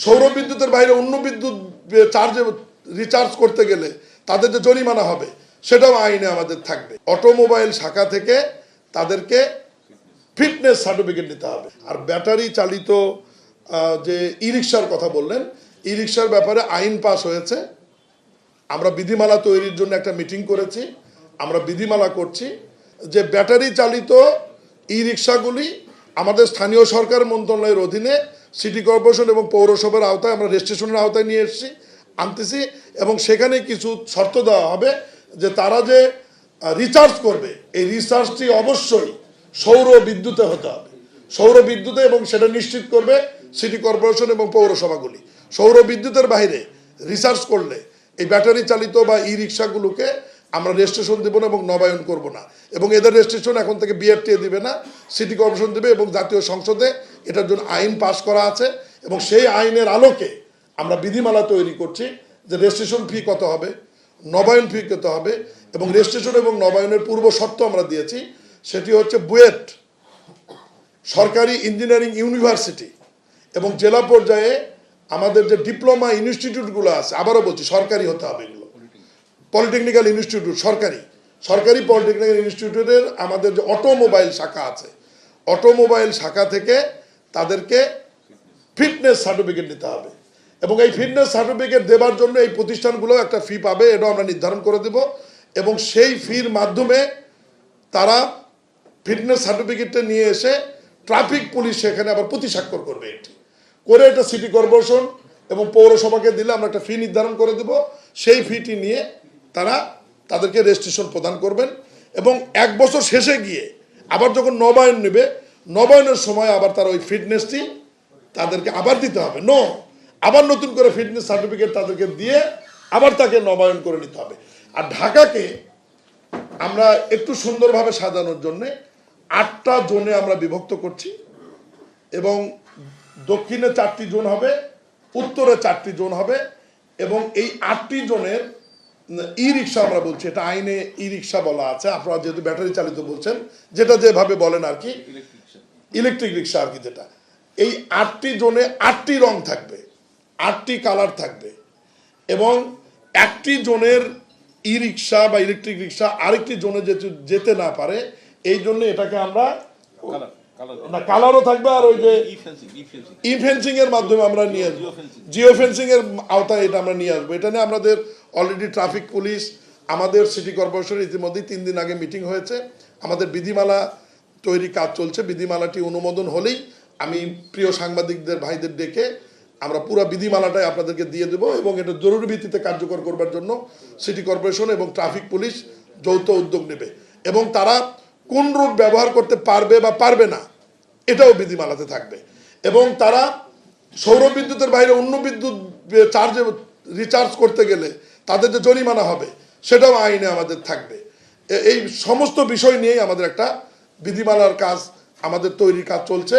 সৌর বিদ্যুতের বাইরে অন্য বিদ্যুৎ চার্জে রিচার্জ করতে গেলে তাদের যে জরিমানা হবে সেটাও আইনে আমাদের থাকবে। অটোমোবাইল শাখা থেকে তাদেরকে ফিটনেস সার্টিফিকেট নিতে হবে। আর ব্যাটারি চালিত যে ই রিক্সার কথা বললেন, ই রিক্সার ব্যাপারে আইন পাস হয়েছে। আমরা বিধিমালা তৈরির জন্য একটা মিটিং করেছি, আমরা বিধিমালা করছি যে ব্যাটারি চালিত ই রিক্সাগুলি আমাদের স্থানীয় সরকার মন্ত্রণালয়ের অধীনে সিটি কর্পোরেশন এবং পৌরসভার আওতায় আমরা রেজিস্ট্রেশনের আওতায় নিয়ে আনতেছি এবং সেখানে কিছু শর্ত দেওয়া হবে যে তারা যে রিচার্জ করবে এই রিচার্জটি অবশ্যই সৌর বিদ্যুতে হতে হবে, সৌর বিদ্যুতে, এবং সেটা নিশ্চিত করবে সিটি কর্পোরেশন এবং পৌরসভাগুলি। সৌর বিদ্যুতের বাইরে রিচার্জ করলে এই ব্যাটারি চালিত বা ই রিক্সাগুলোকে আমরা রেজিস্ট্রেশন দেবো না এবং নবায়ন করব না, এবং এদের রেজিস্ট্রেশন এখন থেকে বিআরটিএ দিবে না, সিটি কর্পোরেশন দেবে, এবং জাতীয় সংসদে এটার জন্য আইন পাস করা আছে এবং সেই আইনের আলোকে আমরা বিধিমালা তৈরি করছি যে রেজিস্ট্রেশন ফি কত হবে, নবায়ন ফি কত হবে, এবং রেজিস্ট্রেশন এবং নবায়নের পূর্ব শর্ত আমরা দিয়েছি। সেটি হচ্ছে বুয়েট, সরকারি ইঞ্জিনিয়ারিং ইউনিভার্সিটি এবং জেলা পর্যায়ে আমাদের যে ডিপ্লোমা ইনস্টিটিউটগুলো আছে, আবারও বলছি সরকারি হতে হবে, এগুলো পলিটেকনিক্যাল ইনস্টিটিউট, সরকারি পলিটেকনিক্যাল ইনস্টিটিউটের আমাদের যে অটোমোবাইল শাখা আছে, অটোমোবাইল শাখা থেকে তাদেরকে ফিটনেস সার্টিফিকেট নিতে হবে এবং এই ফিটনেস সার্টিফিকেট দেওয়ার জন্য এই প্রতিষ্ঠানগুলো একটা ফি পাবে, এটাও আমরা নির্ধারণ করে দেব, এবং সেই ফির মাধ্যমে তারা ফিটনেস সার্টিফিকেটটা নিয়ে এসে ট্রাফিক পুলিশ সেখানে আবার প্রতি স্বাক্ষর করবে, এটি করে এটা সিটি কর্পোরেশন এবং পৌরসভাকে দিলে আমরা একটা ফি নির্ধারণ করে দেব। সেই ফিটি নিয়ে তারা তাদেরকে রেজিস্ট্রেশন প্রদান করবেন এবং 1 বছর শেষে গিয়ে আবার যখন নবায়ন নেবে, নবায়নের সময় আবার তারা ওই ফিটনেসটি তাদেরকে আবার দিতে হবে, আবার নতুন করে ফিটনেস সার্টিফিকেট তাদেরকে দিয়ে আবার তাকে নবায়ন করে নিতে হবে। আর ঢাকাকে আমরা একটু সুন্দরভাবে সাজানোর জন্যে 8টা জোনে আমরা বিভক্ত করছি এবং দক্ষিণে 4টি জোন হবে, উত্তরে 4টি জোন হবে, এবং এই 8টি জোনের ই রিক্সা আমরা বলছি, এটা আইনে ই রিক্সা বলা আছে, আপনারা যেহেতু ব্যাটারি চালিত বলছেন, যেটা যেভাবে বলেন আর কি, ইলেকট্রিক রিক্সা আর কি, যেটা এই 8টি জোনে 8টি রং থাকবে, 8টি কালার থাকবে, এবং একটি জোনের ই রিক্সা বা ইলেকট্রিক রিক্সা আরেকটি জোনে যেতে না পারে, এই জন্য এটাকে আমরা না কালারও থাকবে, আর ওই যে ই ফেন্সিং এর মাধ্যমে আমরা নিয়ে আসবো, জিও ফেন্সিং এর আওতায় এটা আমরা নিয়ে আসবো। এটা নিয়ে আমাদের অলরেডি ট্রাফিক পুলিশ, আমাদের সিটি কর্পোরেশন ইতিমধ্যেই 3 দিন আগে মিটিং হয়েছে, আমাদের বিধিমালা তৈরি কাজ চলছে। বিধিমালাটি অনুমোদন হলেই আমি প্রিয় সাংবাদিকদের ভাইদের ডেকে আমরা পুরো বিধিমালাটাই আপনাদেরকে দিয়ে দেবো, এবং এটা জরুরি ভিত্তিতে কার্যকর করবার জন্য সিটি কর্পোরেশন এবং ট্রাফিক পুলিশ যৌথ উদ্যোগ নেবে, এবং তারা কোন রুট ব্যবহার করতে পারবে বা পারবে না এটাও বিধিমালাতে থাকবে, এবং তারা সৌর বিদ্যুতের বাইরে অন্য বিদ্যুৎ চার্জে রিচার্জ করতে গেলে তাদের যে জরিমানা হবে সেটাও আইনে আমাদের থাকবে। এই সমস্ত বিষয় নিয়েই আমাদের একটা বিধিমালার কাজ, আমাদের তৈরির কাজ চলছে।